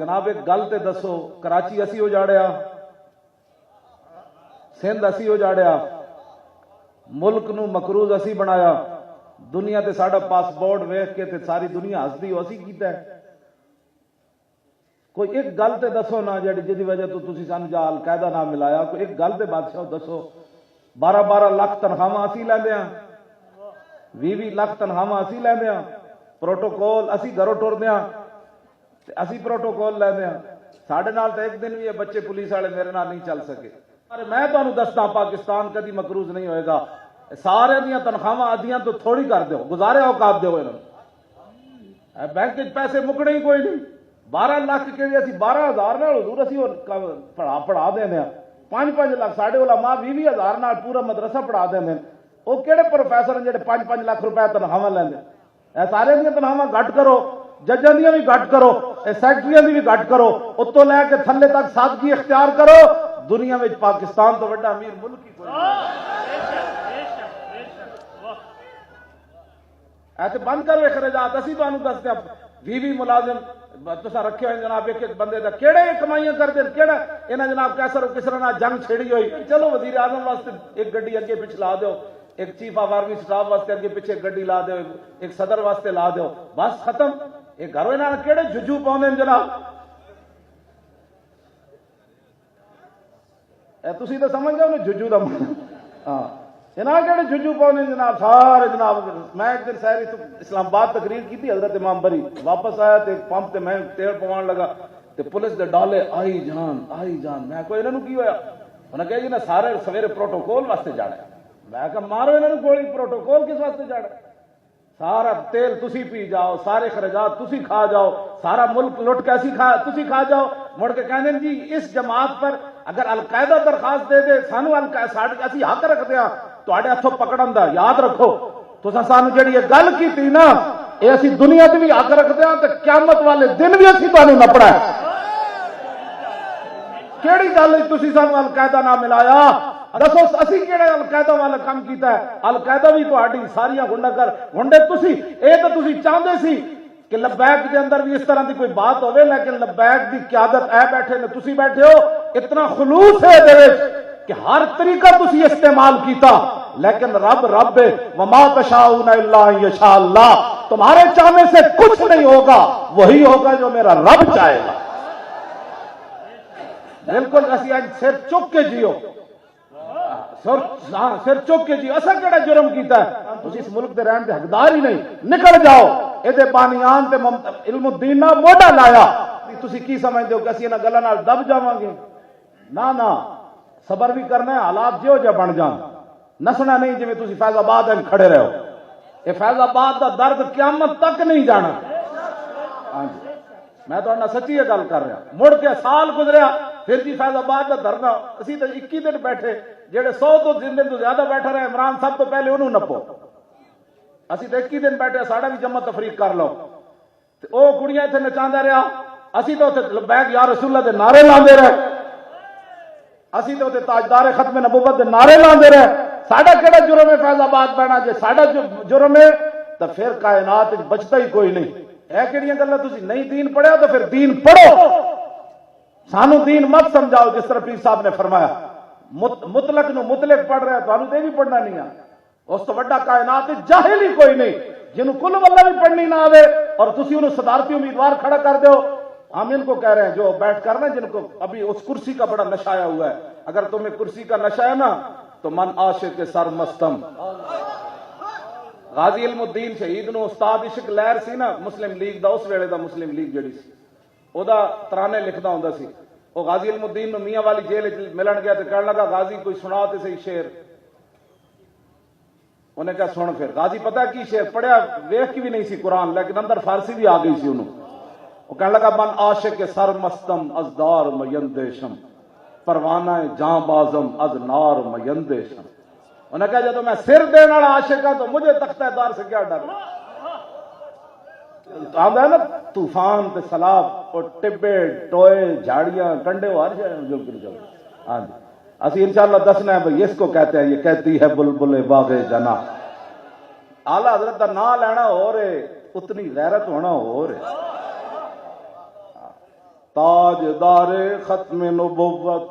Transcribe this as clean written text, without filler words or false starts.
جناب ایک گل تے دسو، کراچی اسی اجاڑیا، سندھ اسی اجاڑیا، ملک نو مقروض اسی بنایا، دنیا تے ساڈا پاسپورٹ ویکھ کے تے ساری دنیا ہسدی اسی کیتا ہے۔ کوئی ایک گل تے دسو نا جی وجہ تو تسی سان جا القاعدہ نہ ملایا، کوئی ایک گل تے بادشاہ دسو۔ 12 لاکھ تنخواہ اسی لیندے ہاں، 20 لاکھ تنخواہ اسی لیندے ہاں، پروٹوکول اسی گھروں ٹردے ہاں، اسی پروٹوکول لیندے ہاں۔ ساڈے نال تے ایک دن بھی یہ بچے پولیس والے میرے نال نہیں چل سکے۔ ارے میں تمہیں دستا پاکستان کدی مقروض نہیں ہوئے گا۔ سارے دیاں تنخواہ آدیاں تو تھوڑی کر دیو، گزارے اوقات دیو انہوں بینک پیسے مکنے ہی کوئی نہیں۔ 12 لاکھ کے اسی 12,000 نال حضور اسی پڑھا دیندے ہاں، 5 لاکھ ساڈے علماء 20,000 نال پورا مدرسہ پڑھا دیندے ہیں۔ وہ کہڑے پروفیسر ہیں جڑے 5 لاکھ روپے تنخواہ لیندے؟ اے سارے دیاں تنخواہ گھٹ کرو، ججاں دیاں بھی گھٹ کرو، سیکٹریاں دی بھی گھٹ کرو، اتوں لے کے تھلے تک سادگی اختیار کرو۔ دنیا میں پاکستان تو بڑا امیر ملک ہی کوئی ایسے بند کرو اخراجات۔ اسی تو دستے ہیں 20 ملازم تسا رکھے ہوئے جناب، ایک بندے دا کیڑے کمائیاں کر دیں، کیڑا انہاں جناب کیسر و کسرا نہ جنگ چھڑی ہوئی۔ چلو وزیر اعظم واسطے ایک گڈی اگے پیچھے لا دیو، ایک چیف آف آرمی سٹاف واسطے اگے پیچھے گڈی لا دیو، ایک صدر واسطے لا دیو، بس ختم۔ ایک گھروں انہاں کیڑے ججو پاؤندے جناب؟ تسی تو سمجھ گئے انہیں ججو دا ہاں جناب کہڑے ججو پاؤنے جناب سارے جناب۔ میں ایک دن سہری تو اسلام آباد تقریر کی تھی، حضرت امام بری واپس آیا تے پمپ تے میں تیل پوان لگا تے پولیس دے ڈالے آئی جان۔ میں کوئی انہوں کی ہویا؟ انہوں نے کہا جی نا سارے سویرے پروٹوکول واسطے جانا ہے۔ میں کہا مارو انہوں گولی، پروٹوکول کس واسطے جانا ہے؟ سارا تیل تسی پی جاؤ، سارے خرچات تسی کھا جاؤ، سارا ملک لٹ کے تسی کھا جاؤ۔ مڑ کے کہنے جی اس جماعت پر اگر القاعدہ درخواست دے دے سانو اسی حق رکھتے ہیں تواڈے ہتھوں پکڑن دا۔ یاد رکھو تساں سانو جڑی یہ گل کیتی نا، اے اسی دنیا تے بھی حق رکھتے ہیں تے قیامت والے دن بھی اسی تانوں نپڑا ہے۔ کیڑی گل تسی سانو القاعدہ نہ ملایا؟ دسو اسی کیڑے القاعدہ والا کام کیتا ہے؟ القاعدہ بھی تہاڈی ساریاں گنڈے تسی اے تے تسی چاہندے سی کہ لبیک دے اندر بھی اس طرح دی کوئی بات ہوئے، لیکن لبیک دی قیادت اے بیٹھے نے، تسی بیٹھے ہو، اتنا خلوص ہے دے وچ کہ ہر طریقہ تسی استعمال کیتا، لیکن رب ہے وما تشاؤون الا ان یشاء اللہ۔ تمہارے چاہنے سے کچھ نہیں ہوگا، وہی ہوگا جو میرا رب چاہے گا۔ بالکل اسی سر چک کے جیو، سر چک کے جیو۔ اسا کیڑا جرم کیتا ہے؟ تسی اس ملک دے رہن دے حقدار ہی نہیں، نکل جاؤ۔ یہ بانیان تے علم الدین نہ موڈا لایا۔ تسی کی سمجھتے ہو کہ اسی انہاں گلاں نال دب جاواں گے؟ نہ صبر بھی کرنا ہے، حالات جو جا بن جان، نسنا نہیں جویں تسی فیض آباد میں کھڑے رہو۔ یہ فیض آباد دا درد قیامت تک نہیں جانا۔ ہاں جی میں تو سچی یہ گل کر رہا۔ مڑ کے سال گزریا پھر جی فیض آباد دا دھرنا، اسی تو 21 دن بیٹھے، جہے 100 دن تو زیادہ بیٹھا رہے عمران سب تو پہلے انہوں نپو۔ اسی تو 21 دن بیٹھے، ساڑا بھی جمع تفریق کر لو۔ او کڑیاں اتنے نچاندے رہا، اسی تو لبیک یا رسول اللہ دے نعرے لاندے رہے، اسی تو تاجدار ختم نبوت دے نعرے لاندے رہے۔ ساڑا کیڑا جرم ہے فیض آباد بہنا؟ جے ساڑا جرم ہے تو پھر کائنات بچتا ہی کوئی نہیں۔ اے کیڑیاں گلاں تسی نہیں دین پڑھیا تو پھر دین پڑھو، سانو دین مت سمجھاؤ۔ جس طرح پیر صاحب نے فرمایا مطلق نو مطلق پڑھ رہا ہے، تو تے بھی پڑھنا نہیں ہے۔ اس تو بڑا کائنات جاہل ہی کوئی نہیں جنہوں کل واللہ بھی پڑھنی نہ آوے اور تسی انہوں صدارتی امیدوار کھڑا کر دو۔ ہم ان کو کہہ رہے ہیں جو بیٹھ کر نا، جن کو ابھی اس کرسی کا بڑا نشہ آیا ہوا ہے، اگر تمہیں کرسی کا نشہ ہے نا تو من عاشق کے سر مستم۔ غازی علم الدین شہید نو استاد عشق لہر سی نا، مسلم لیگ دا، اس ویلے دا مسلم لیگ جڑی سی، او دا ترانے لکھدا ہوندا سی۔ وہ غازی علم الدین نو میاں والی جیل ملن گیا تو کہنے لگا غازی کوئی سنا تے صحیح شعر۔ انہیں کہا سن۔ پھر غازی پتہ کی شعر پڑھیا، ویکھ کی بھی نہیں سی قرآن، لیکن اندر فارسی بھی آ گئی سی انہوں۔ وہ کہنے لگا من عاشق کے سر مستم از دار میندیشم، پروانہ جاں بازم از نار میندیشم۔ انہیں کہا جب میں سر دینے والا عاشق ہوں تو مجھے تختہ دار سے کیا ڈر؟ آدھا ہے نا طوفان تے سیلاب اور ٹبے ٹوئے جھاڑیاں کنڈے ہر جائے جو گر جاؤ۔ ہاں جی اسی انشاءاللہ دسنا ہے بھئی اس کو کہتے ہیں، یہ کہتی ہے بلبل باغ جنا۔ اعلیٰ حضرت کا نام لینا ہو رہے، اتنی غیرت ہونا ہو رہے۔ تاجدار ختم نبوت